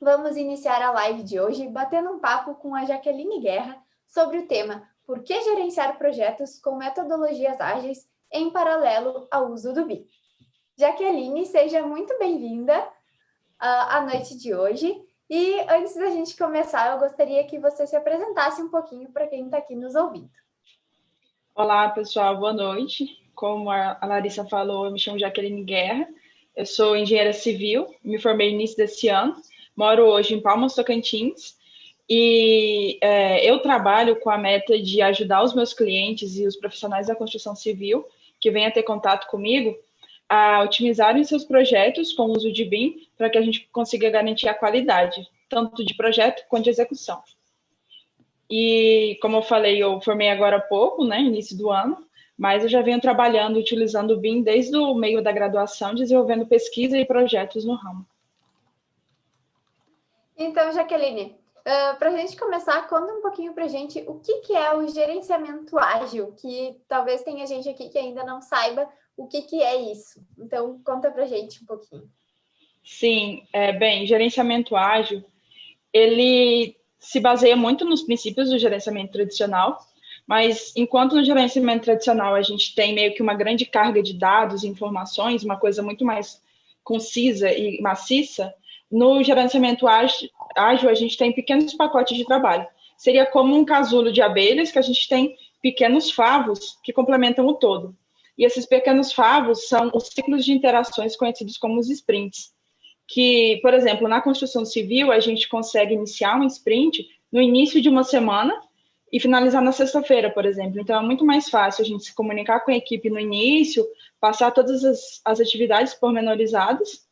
Vamos iniciar a live de hoje batendo um papo com a Jaqueline Guerra sobre o tema Por que gerenciar projetos com metodologias ágeis em paralelo ao uso do BIM? Jaqueline, seja muito bem-vinda à noite de hoje. E antes da gente começar, eu gostaria que você se apresentasse um pouquinho para quem está aqui nos ouvindo. Olá, pessoal, boa noite. Como a Larissa falou, eu me chamo Jaqueline Guerra, eu sou engenheira civil, me formei no início desse ano, moro hoje em Palmas, Tocantins, e eu trabalho com a meta de ajudar os meus clientes e os profissionais da construção civil que venham a ter contato comigo a otimizarem seus projetos com o uso de BIM para que a gente consiga garantir a qualidade, tanto de projeto quanto de execução. E, como eu falei, eu formei agora há pouco, né, início do ano, mas eu já venho trabalhando, utilizando o BIM desde o meio da graduação, desenvolvendo pesquisa e projetos no ramo. Então, Jaqueline, para a gente começar, conta um pouquinho para a gente o que é o gerenciamento ágil, que talvez tenha gente aqui que ainda não saiba o que é isso. Então, conta para a gente um pouquinho. Sim, bem, gerenciamento ágil, ele se baseia muito nos princípios do gerenciamento tradicional, mas enquanto no gerenciamento tradicional a gente tem meio que uma grande carga de dados e informações, uma coisa muito mais concisa e maciça, no gerenciamento ágil a gente tem pequenos pacotes de trabalho. Seria como um casulo de abelhas que a gente tem pequenos favos que complementam o todo. E esses pequenos favos são os ciclos de interações conhecidos como os sprints, que, por exemplo, na construção civil, a gente consegue iniciar um sprint no início de uma semana e finalizar na sexta-feira, por exemplo. Então, é muito mais fácil a gente se comunicar com a equipe no início, passar todas as atividades pormenorizadas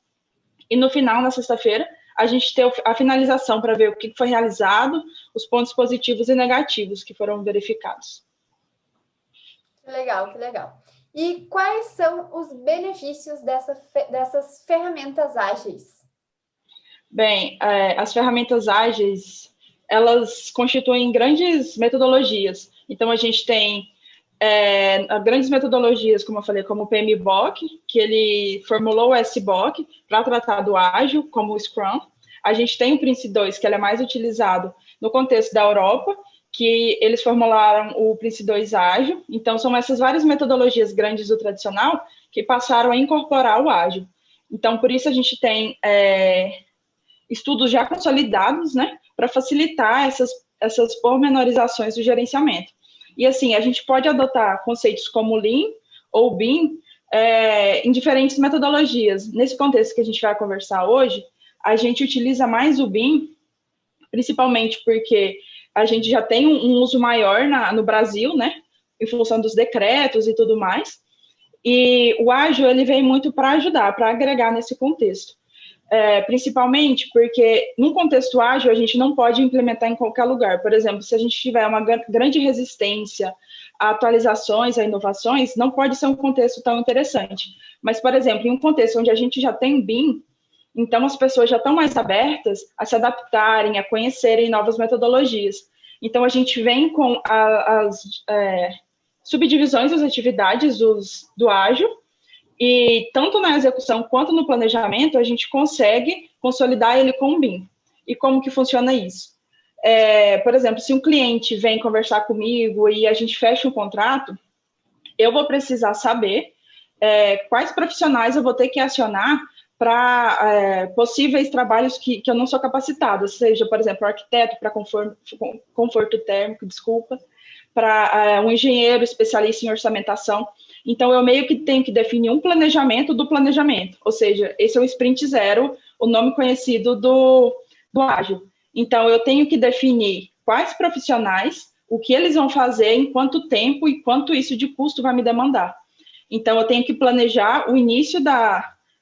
e, no final, na sexta-feira, a gente ter a finalização para ver o que foi realizado, os pontos positivos e negativos que foram verificados. Que legal, que legal. E quais são os benefícios dessas ferramentas ágeis? Bem, as ferramentas ágeis, elas constituem grandes metodologias. Então, a gente tem grandes metodologias, como eu falei, como o PMBOK, que ele formulou o SBOK para tratar do ágil, como o Scrum. A gente tem o Prince 2, que ele é mais utilizado no contexto da Europa, que eles formularam o Prince 2 ágil. Então, são essas várias metodologias grandes do tradicional que passaram a incorporar o ágil. Então, por isso a gente tem estudos já consolidados, né, para facilitar essas pormenorizações do gerenciamento. E, assim, a gente pode adotar conceitos como Lean ou BIM em diferentes metodologias. Nesse contexto que a gente vai conversar hoje, a gente utiliza mais o BIM, principalmente porque a gente já tem um uso maior no Brasil, né, em função dos decretos e tudo mais. E o ágil, ele vem muito para ajudar, para agregar nesse contexto. Principalmente porque, num contexto ágil, a gente não pode implementar em qualquer lugar. Por exemplo, se a gente tiver uma grande resistência a atualizações, a inovações, não pode ser um contexto tão interessante. Mas, por exemplo, em um contexto onde a gente já tem BIM, então as pessoas já estão mais abertas a se adaptarem, a conhecerem novas metodologias. Então, a gente vem com as subdivisões das atividades do ágil, e tanto na execução quanto no planejamento, a gente consegue consolidar ele com o BIM. E como que funciona isso? Por exemplo, se um cliente vem conversar comigo e a gente fecha um contrato, eu vou precisar saber quais profissionais eu vou ter que acionar para possíveis trabalhos que eu não sou capacitada, seja, por exemplo, arquiteto para conforto térmico, para um engenheiro especialista em orçamentação. Então, eu meio que tenho que definir um planejamento do planejamento, ou seja, esse é o Sprint Zero, o nome conhecido do ágil. Então, eu tenho que definir quais profissionais, o que eles vão fazer, em quanto tempo e quanto isso de custo vai me demandar. Então, eu tenho que planejar o início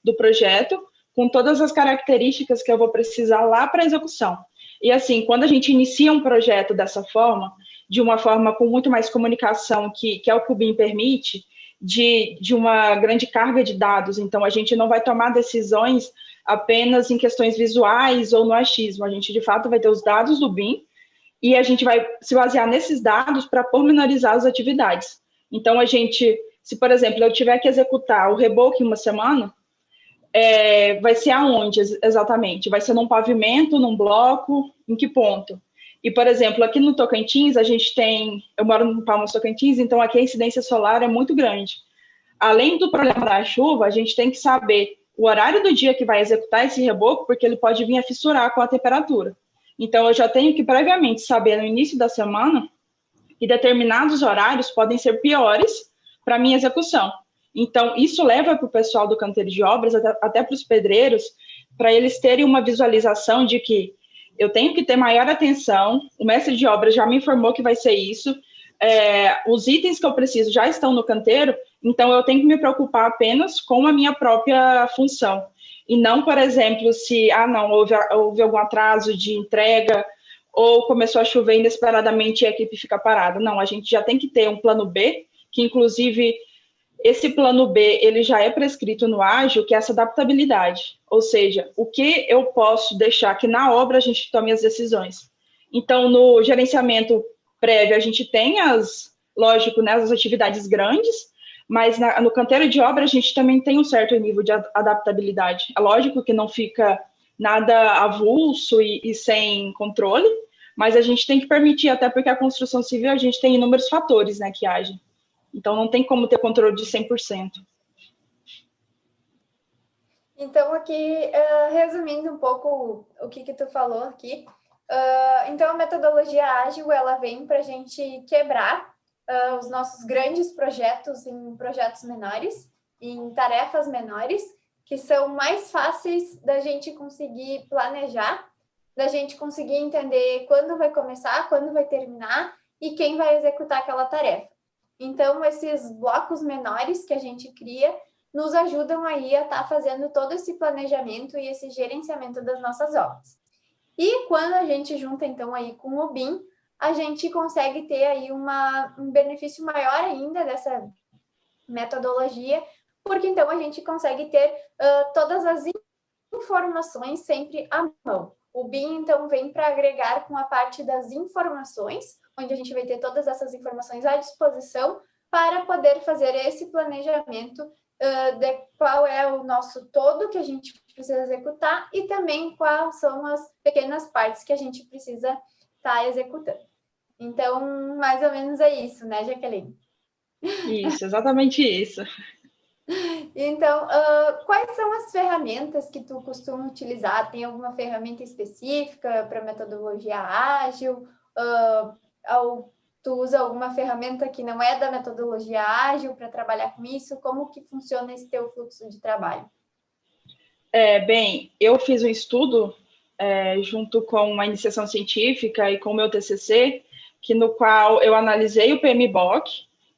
do projeto com todas as características que eu vou precisar lá para a execução. E assim, quando a gente inicia um projeto dessa forma, de uma forma com muito mais comunicação, que é o que o BIM permite, de uma grande carga de dados, então a gente não vai tomar decisões apenas em questões visuais ou no achismo, a gente de fato vai ter os dados do BIM e a gente vai se basear nesses dados para pormenorizar as atividades. Então a gente, se por exemplo eu tiver que executar o reboco em uma semana, vai ser aonde exatamente? Vai ser num pavimento, num bloco, em que ponto? E, por exemplo, aqui no Tocantins, eu moro no Palmas Tocantins, então aqui a incidência solar é muito grande. Além do problema da chuva, a gente tem que saber o horário do dia que vai executar esse reboco, porque ele pode vir a fissurar com a temperatura. Então, eu já tenho que previamente saber no início da semana que determinados horários podem ser piores para a minha execução. Então, isso leva para o pessoal do canteiro de obras, até para os pedreiros, para eles terem uma visualização de que eu tenho que ter maior atenção, o mestre de obras já me informou que vai ser isso, os itens que eu preciso já estão no canteiro, então eu tenho que me preocupar apenas com a minha própria função. E não, por exemplo, se não, houve algum atraso de entrega, ou começou a chover inesperadamente e a equipe fica parada. Não, a gente já tem que ter um plano B, que inclusive esse plano B, ele já é prescrito no ágil, que é essa adaptabilidade. Ou seja, o que eu posso deixar que na obra a gente tome as decisões. Então, no gerenciamento prévio, a gente tem lógico, né, as atividades grandes, mas no canteiro de obra a gente também tem um certo nível de adaptabilidade. É lógico que não fica nada avulso e sem controle, mas a gente tem que permitir, até porque a construção civil a gente tem inúmeros fatores, né, que agem. Então, não tem como ter controle de 100%. Então, aqui, resumindo um pouco o que tu falou aqui, então a metodologia ágil, ela vem para a gente quebrar os nossos grandes projetos em projetos menores, em tarefas menores, que são mais fáceis da gente conseguir planejar, da gente conseguir entender quando vai começar, quando vai terminar e quem vai executar aquela tarefa. Então, esses blocos menores que a gente cria nos ajudam aí a estar fazendo todo esse planejamento e esse gerenciamento das nossas obras. E quando a gente junta, então, aí com o BIM, a gente consegue ter aí um benefício maior ainda dessa metodologia, porque então a gente consegue ter todas as informações sempre à mão. O BIM, então, vem para agregar com a parte das informações, onde a gente vai ter todas essas informações à disposição para poder fazer esse planejamento de qual é o nosso todo que a gente precisa executar e também quais são as pequenas partes que a gente precisa estar executando. Então, mais ou menos é isso, né, Jaqueline? Isso, exatamente isso. Então, quais são as ferramentas que tu costuma utilizar? Tem alguma ferramenta específica para metodologia ágil? Tu usa alguma ferramenta que não é da metodologia ágil para trabalhar com isso? Como que funciona esse teu fluxo de trabalho? Bem, eu fiz um estudo junto com uma iniciação científica e com o meu TCC, no qual eu analisei o PMBOK,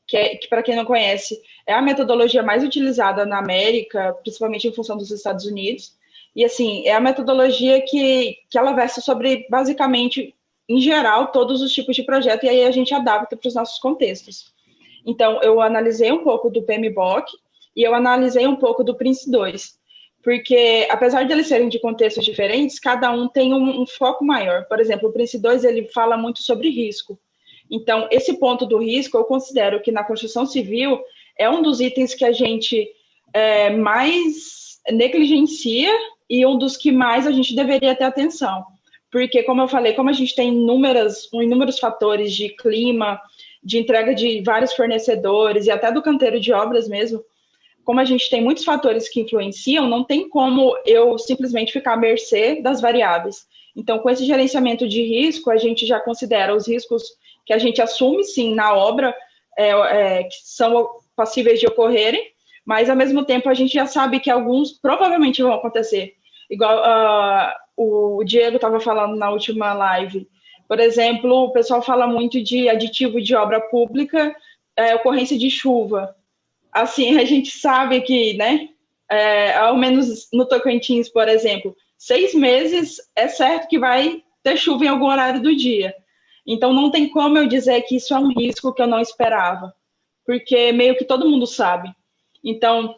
que para quem não conhece, é a metodologia mais utilizada na América, principalmente em função dos Estados Unidos. E, assim, é a metodologia que ela versa sobre, basicamente, em geral, todos os tipos de projeto, e aí a gente adapta para os nossos contextos. Então, eu analisei um pouco do PMBOK e eu analisei um pouco do PRINCE2, porque, apesar de eles serem de contextos diferentes, cada um tem um foco maior. Por exemplo, o PRINCE2, ele fala muito sobre risco. Então, esse ponto do risco, eu considero que na construção civil é um dos itens que a gente mais negligencia e um dos que mais a gente deveria ter atenção. Porque, como eu falei, como a gente tem inúmeros fatores de clima, de entrega de vários fornecedores e até do canteiro de obras mesmo, como a gente tem muitos fatores que influenciam, não tem como eu simplesmente ficar à mercê das variáveis. Então, com esse gerenciamento de risco, a gente já considera os riscos que a gente assume, sim, na obra, que são passíveis de ocorrerem, mas, ao mesmo tempo, a gente já sabe que alguns provavelmente vão acontecer. Igual o Diego estava falando na última live. Por exemplo, o pessoal fala muito de aditivo de obra pública, ocorrência de chuva. Assim, a gente sabe que, né, ao menos no Tocantins, por exemplo, 6 meses é certo que vai ter chuva em algum horário do dia. Então, não tem como eu dizer que isso é um risco que eu não esperava, porque meio que todo mundo sabe. Então,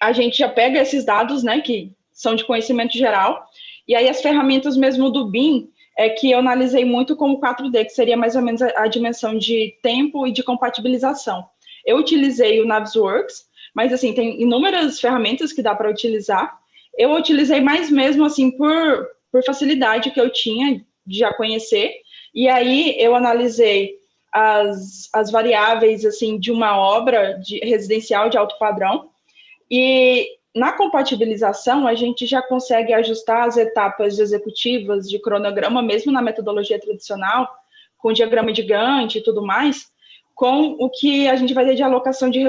a gente já pega esses dados, né, que são de conhecimento geral, e aí as ferramentas mesmo do BIM, que eu analisei muito como 4D, que seria mais ou menos a dimensão de tempo e de compatibilização. Eu utilizei o Navisworks, mas assim, tem inúmeras ferramentas que dá para utilizar. Eu utilizei mais mesmo assim por facilidade que eu tinha de já conhecer, e aí eu analisei as variáveis assim de uma obra residencial de alto padrão, e na compatibilização a gente já consegue ajustar as etapas executivas de cronograma, mesmo na metodologia tradicional, com diagrama de Gantt e tudo mais, com o que a gente vai ter de alocação de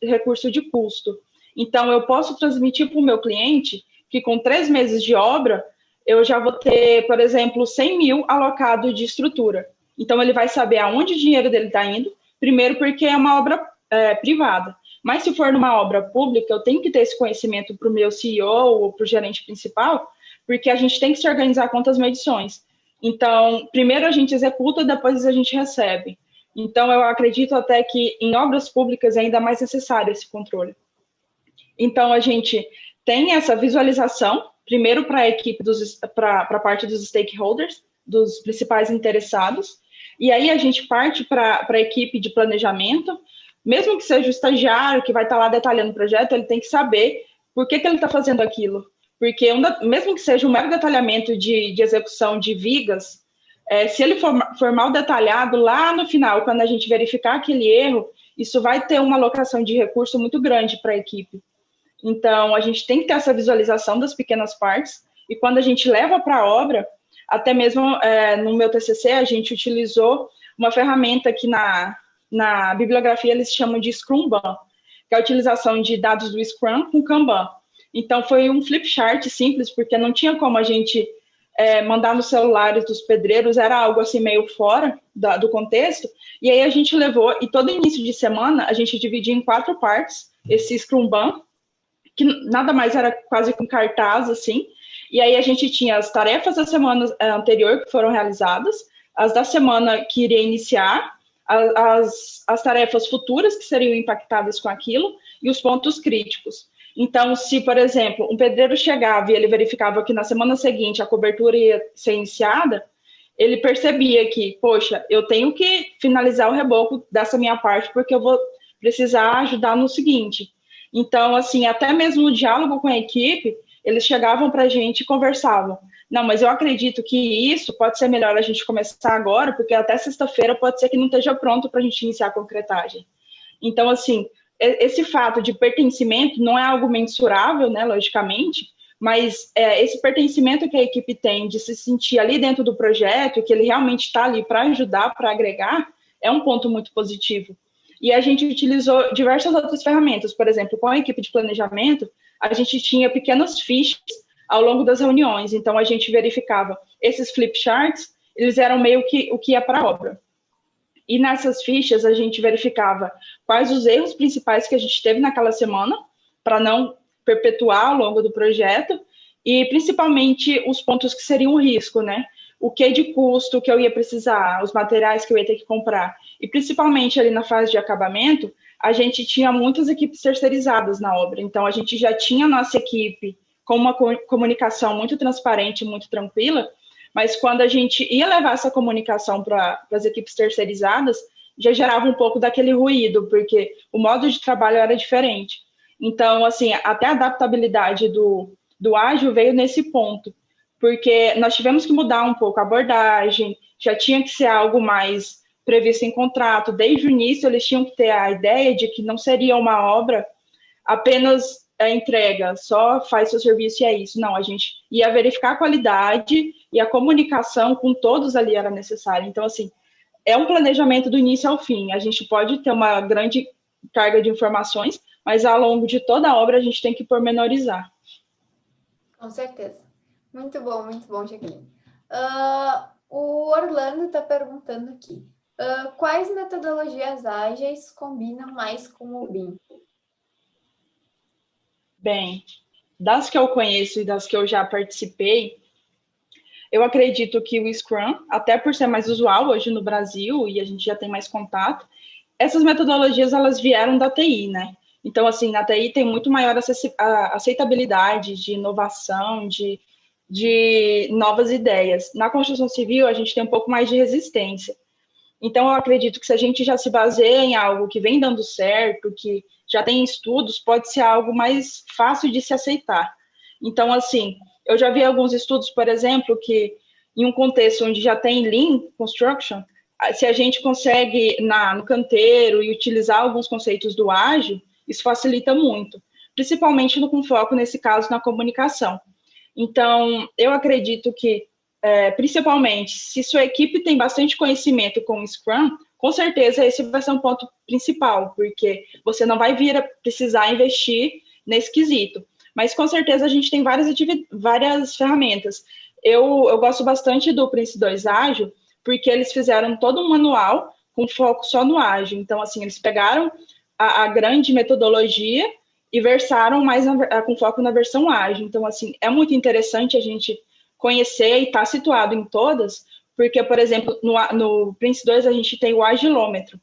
recurso de custo. Então, eu posso transmitir para o meu cliente que com 3 meses de obra, eu já vou ter, por exemplo, 100 mil alocado de estrutura. Então, ele vai saber aonde o dinheiro dele está indo, primeiro porque é uma obra privada. Mas se for numa obra pública, eu tenho que ter esse conhecimento para o meu CEO ou para o gerente principal, porque a gente tem que se organizar quanto às medições. Então, primeiro a gente executa, depois a gente recebe. Então, eu acredito até que em obras públicas é ainda mais necessário esse controle. Então, a gente tem essa visualização, primeiro para a equipe, para a parte dos stakeholders, dos principais interessados, e aí a gente parte para a equipe de planejamento, mesmo que seja o estagiário que vai estar lá detalhando o projeto, ele tem que saber por que ele está fazendo aquilo. Porque mesmo que seja um mero detalhamento de execução de vigas, se ele for mal detalhado, lá no final, quando a gente verificar aquele erro, isso vai ter uma alocação de recurso muito grande para a equipe. Então, a gente tem que ter essa visualização das pequenas partes, e quando a gente leva para a obra, até mesmo no meu TCC, a gente utilizou uma ferramenta que na bibliografia eles chamam de Scrumban, que é a utilização de dados do Scrum com Kanban. Então, foi um flip chart simples, porque não tinha como a gente mandar nos celulares dos pedreiros, era algo assim meio fora do contexto, e aí a gente levou, e todo início de semana, a gente dividia em 4 partes, esse Scrumban, que nada mais era quase com cartaz, assim, e aí a gente tinha as tarefas da semana anterior que foram realizadas, as da semana que iria iniciar, as tarefas futuras que seriam impactadas com aquilo, e os pontos críticos. Então, se, por exemplo, um pedreiro chegava e ele verificava que na semana seguinte a cobertura ia ser iniciada, ele percebia que, poxa, eu tenho que finalizar o reboco dessa minha parte porque eu vou precisar ajudar no seguinte. Então, assim, até mesmo no diálogo com a equipe, eles chegavam para a gente e conversavam. Não, mas eu acredito que isso pode ser melhor a gente começar agora, porque até sexta-feira pode ser que não esteja pronto para a gente iniciar a concretagem. Então, assim, esse fato de pertencimento não é algo mensurável, né, logicamente, mas esse pertencimento que a equipe tem de se sentir ali dentro do projeto, que ele realmente está ali para ajudar, para agregar, é um ponto muito positivo. E a gente utilizou diversas outras ferramentas, por exemplo, com a equipe de planejamento, a gente tinha pequenas fichas ao longo das reuniões, então a gente verificava esses flip charts, eles eram meio que o que ia para a obra. E nessas fichas a gente verificava quais os erros principais que a gente teve naquela semana, para não perpetuar ao longo do projeto, e principalmente os pontos que seriam um risco, né? O que de custo que eu ia precisar, os materiais que eu ia ter que comprar. E principalmente ali na fase de acabamento, a gente tinha muitas equipes terceirizadas na obra, então a gente já tinha a nossa equipe com uma comunicação muito transparente, muito tranquila, mas quando a gente ia levar essa comunicação para as equipes terceirizadas, já gerava um pouco daquele ruído, porque o modo de trabalho era diferente. Então, assim, até a adaptabilidade do ágil veio nesse ponto, porque nós tivemos que mudar um pouco a abordagem, já tinha que ser algo mais previsto em contrato. Desde o início, eles tinham que ter a ideia de que não seria uma obra apenas a entrega, só faz seu serviço e é isso. Não, a gente ia verificar a qualidade e a comunicação com todos ali era necessária. Então, assim, é um planejamento do início ao fim. A gente pode ter uma grande carga de informações, mas ao longo de toda a obra a gente tem que pormenorizar. Com certeza. Muito bom, Jaqueline. O Orlando está perguntando aqui. Quais metodologias ágeis combinam mais com o BIM? Bem, das que eu conheço e das que eu já participei, eu acredito que o Scrum, até por ser mais usual hoje no Brasil e a gente já tem mais contato, essas metodologias elas vieram da TI, né? Então, assim, na TI tem muito maior aceitabilidade de inovação, de novas ideias. Na construção civil, a gente tem um pouco mais de resistência. Então, eu acredito que se a gente já se baseia em algo que vem dando certo, que já tem estudos, pode ser algo mais fácil de se aceitar. Então, assim, eu já vi alguns estudos, por exemplo, que em um contexto onde já tem Lean Construction, se a gente consegue no canteiro e utilizar alguns conceitos do ágil, isso facilita muito, principalmente com foco, nesse caso, na comunicação. Então, eu acredito que, principalmente, se sua equipe tem bastante conhecimento com o Scrum, com certeza esse vai ser um ponto principal, porque você não vai vir a precisar investir nesse quesito. Mas, com certeza, a gente tem várias ferramentas. Eu gosto bastante do Prince 2 Ágil, porque eles fizeram todo um manual com foco só no ágil. Então, assim, eles pegaram a grande metodologia e versaram mais com foco na versão ágil. Então, assim, é muito interessante a gente conhecer e estar situado em todas, porque, por exemplo, no Prince 2 a gente tem o agilômetro,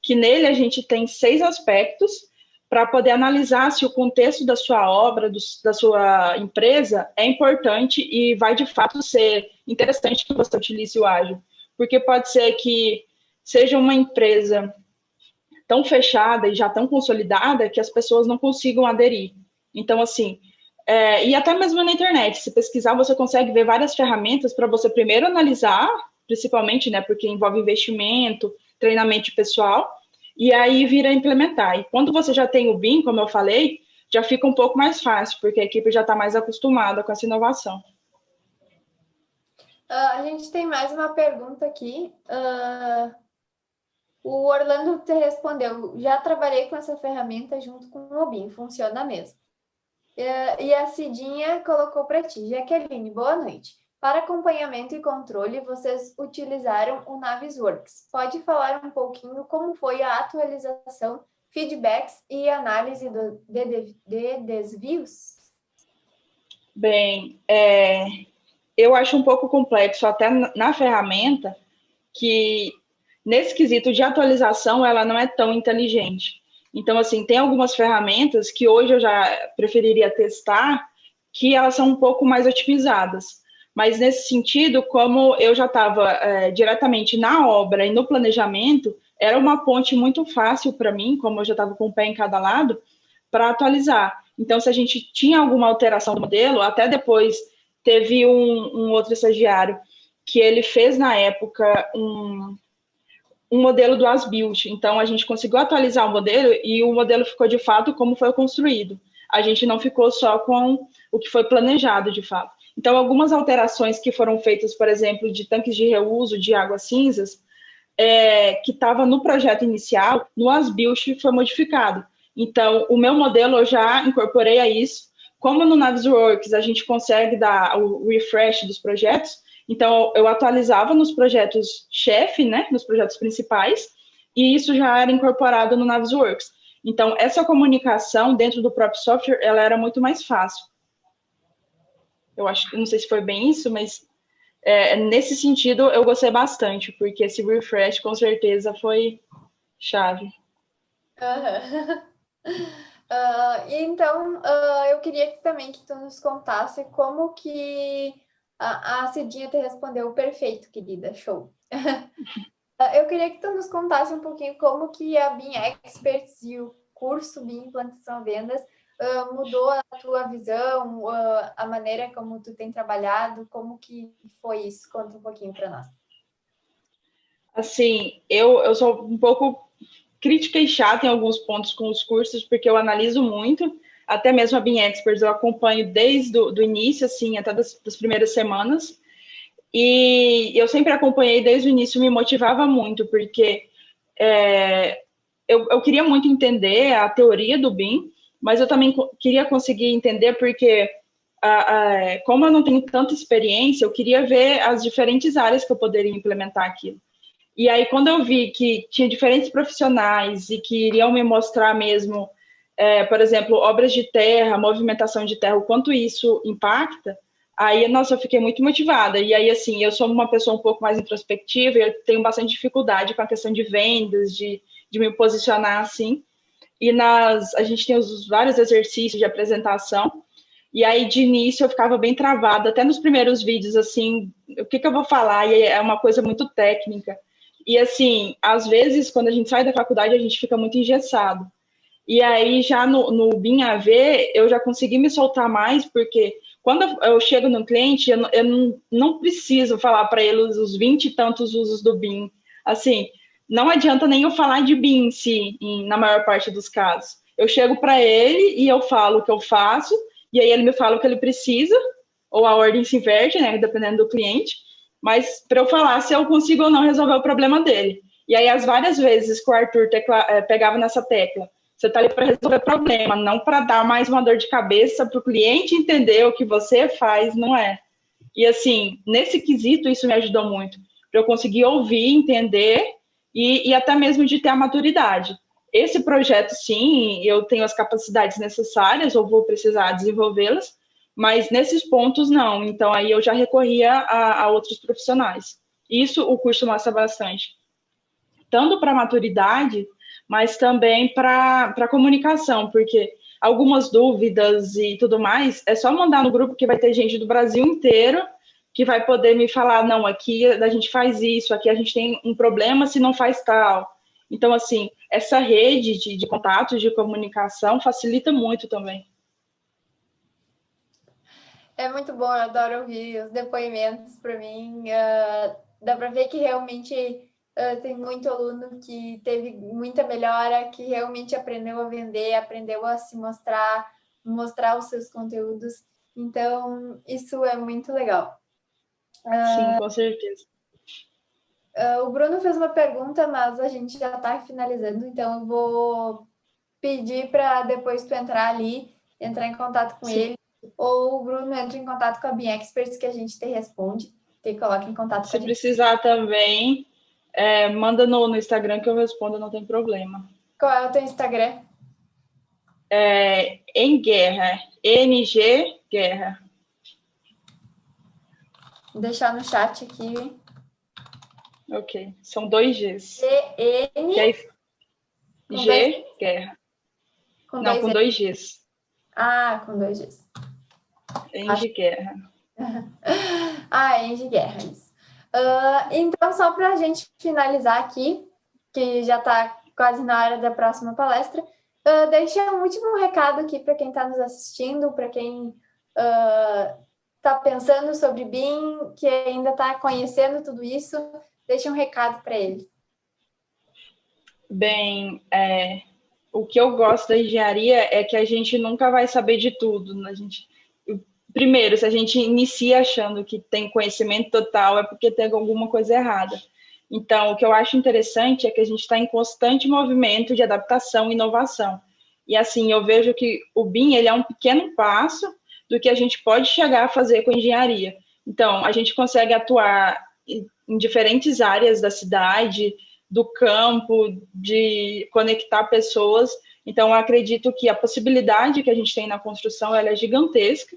que nele a gente tem 6 aspectos para poder analisar se o contexto da sua obra, da sua empresa é importante e vai, de fato, ser interessante que você utilize o ágil. Porque pode ser que seja uma empresa tão fechada e já tão consolidada que as pessoas não consigam aderir. Então, assim, e até mesmo na internet, se pesquisar, você consegue ver várias ferramentas para você primeiro analisar, principalmente, né, porque envolve investimento, treinamento pessoal, e aí vir a implementar. E quando você já tem o BIM, como eu falei, já fica um pouco mais fácil, porque a equipe já está mais acostumada com essa inovação. A gente tem mais uma pergunta aqui. O Orlando te respondeu: já trabalhei com essa ferramenta junto com o BIM, funciona mesmo. E a Cidinha colocou para ti: Jaqueline, boa noite. Para acompanhamento e controle, vocês utilizaram o Navisworks. Pode falar um pouquinho como foi a atualização, feedbacks e análise de desvios? Bem, eu acho um pouco complexo até na ferramenta, que nesse quesito de atualização ela não é tão inteligente. Então, assim, tem algumas ferramentas que hoje eu já preferiria testar, que elas são um pouco mais otimizadas. Mas nesse sentido, como eu já estava diretamente na obra e no planejamento, era uma ponte muito fácil para mim, como eu já estava com o pé em cada lado, para atualizar. Então, se a gente tinha alguma alteração do modelo, até depois teve um outro estagiário que ele fez na época um modelo do as-built. Então, a gente conseguiu atualizar o modelo e o modelo ficou de fato como foi construído. A gente não ficou só com o que foi planejado de fato. Então, algumas alterações que foram feitas, por exemplo, de tanques de reuso de águas cinzas, que estava no projeto inicial, no as-built foi modificado. Então, o meu modelo eu já incorporei a isso. Como no Navisworks a gente consegue dar o refresh dos projetos, então eu atualizava nos projetos chefe, né, nos projetos principais, e isso já era incorporado no Navisworks. Então, essa comunicação dentro do próprio software, ela era muito mais fácil. Eu acho, não sei se foi bem isso, mas nesse sentido eu gostei bastante, porque esse refresh com certeza foi chave. Então, eu queria também que tu nos contasse como que a Cidinha te respondeu perfeito, querida, show. Eu queria que tu nos contasse um pouquinho como que a BIM Experts e o curso BIM Implantação Vendas mudou a tua visão, a maneira como tu tem trabalhado, como que foi isso? Conta um pouquinho para nós. Assim, eu sou um pouco crítica e chata em alguns pontos com os cursos, porque eu analiso muito, até mesmo a BIM Experts eu acompanho desde o início, assim, até das primeiras semanas, e eu sempre acompanhei desde o início, me motivava muito, porque eu queria muito entender a teoria do BIM, mas eu também queria conseguir entender porque, como eu não tenho tanta experiência, eu queria ver as diferentes áreas que eu poderia implementar aquilo. E aí, quando eu vi que tinha diferentes profissionais e que iriam me mostrar mesmo, por exemplo, obras de terra, movimentação de terra, o quanto isso impacta, aí, nossa, eu fiquei muito motivada. E aí, assim, eu sou uma pessoa um pouco mais introspectiva e eu tenho bastante dificuldade com a questão de vendas, de me posicionar assim. E a gente tem os vários exercícios de apresentação. E aí, de início, eu ficava bem travada, até nos primeiros vídeos, assim, o que eu vou falar? E é uma coisa muito técnica. E, assim, às vezes, quando a gente sai da faculdade, a gente fica muito engessado. E aí, já no BIM AV, eu já consegui me soltar mais, porque quando eu chego no cliente, eu não preciso falar para ele os 20 e tantos usos do BIM. Assim, não adianta nem eu falar de BIM em si, na maior parte dos casos. Eu chego para ele e eu falo o que eu faço, e aí ele me fala o que ele precisa, ou a ordem se inverte, né, dependendo do cliente, mas para eu falar se eu consigo ou não resolver o problema dele. E aí, as várias vezes que o Arthur pegava nessa tecla, você está ali para resolver problema, não para dar mais uma dor de cabeça para o cliente entender o que você faz, não é? E assim, nesse quesito, isso me ajudou muito, para eu conseguir ouvir, entender e até mesmo de ter a maturidade. Esse projeto, sim, eu tenho as capacidades necessárias, ou vou precisar desenvolvê-las, mas nesses pontos não. Então, aí eu já recorria a outros profissionais. Isso o curso mostra bastante. Tanto para maturidade, mas também para comunicação, porque algumas dúvidas e tudo mais, é só mandar no grupo que vai ter gente do Brasil inteiro que vai poder me falar, não, aqui a gente faz isso, aqui a gente tem um problema se não faz tal. Então, assim, essa rede de contatos, de comunicação, facilita muito também. É muito bom, eu adoro ouvir os depoimentos para mim. Dá para ver que realmente tem muito aluno que teve muita melhora, que realmente aprendeu a vender, aprendeu a se mostrar, mostrar os seus conteúdos. Então, isso é muito legal. Sim, com certeza. O Bruno fez uma pergunta, mas a gente já está finalizando, então eu vou pedir para depois tu entrar ali, entrar em contato com Sim. ele, ou o Bruno entra em contato com a BIM Experts, que a gente te responde, te coloca em contato com Se a gente. precisar também, manda no Instagram que eu respondo, não tem problema. Qual é o teu Instagram? Em Guerra, NG Guerra. Vou deixar no chat aqui. Ok, são 2 Gs. N Que é com dois G, Guerra. com Não, dois com N. 2 Gs. Ah, com dois Gs. NG Guerra. Engie Guerra, isso. Então, só para a gente finalizar aqui, que já está quase na hora da próxima palestra, deixa um último recado aqui para quem está nos assistindo, para quem está pensando sobre BIM, que ainda está conhecendo tudo isso, deixa um recado para eles. Bem, o que eu gosto da engenharia é que a gente nunca vai saber de tudo. Né? Primeiro, se a gente inicia achando que tem conhecimento total, é porque tem alguma coisa errada. Então, o que eu acho interessante é que a gente está em constante movimento de adaptação e inovação. E assim, eu vejo que o BIM ele é um pequeno passo do que a gente pode chegar a fazer com a engenharia. Então, a gente consegue atuar em diferentes áreas da cidade, do campo, de conectar pessoas. Então, eu acredito que a possibilidade que a gente tem na construção ela é gigantesca.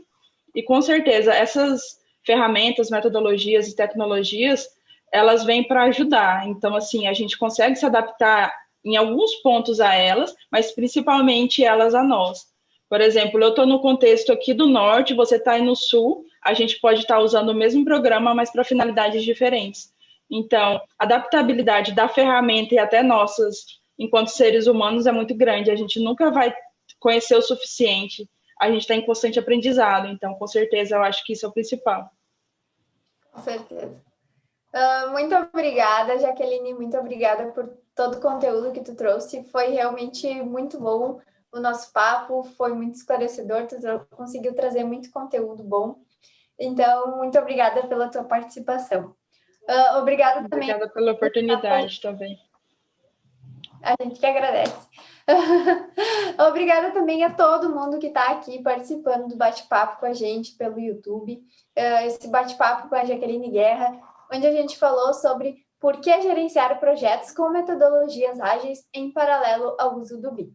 E, com certeza, essas ferramentas, metodologias e tecnologias, elas vêm para ajudar. Então, assim, a gente consegue se adaptar em alguns pontos a elas, mas principalmente elas a nós. Por exemplo, eu estou no contexto aqui do norte, você está aí no sul, a gente pode estar usando o mesmo programa, mas para finalidades diferentes. Então, a adaptabilidade da ferramenta e até nossas, enquanto seres humanos, é muito grande. A gente nunca vai conhecer o suficiente. A gente está em constante aprendizado. Então, com certeza, eu acho que isso é o principal. Com certeza. Muito obrigada, Jaqueline, muito obrigada por todo o conteúdo que tu trouxe. Foi realmente muito bom o nosso papo, foi muito esclarecedor, tu conseguiu trazer muito conteúdo bom. Então, muito obrigada pela tua participação. Obrigada também. Obrigada pela oportunidade também. A gente que agradece. Obrigada também a todo mundo que está aqui participando do bate-papo com a gente pelo YouTube. Esse bate-papo com a Jaqueline Guerra, onde a gente falou sobre por que gerenciar projetos com metodologias ágeis em paralelo ao uso do BIM.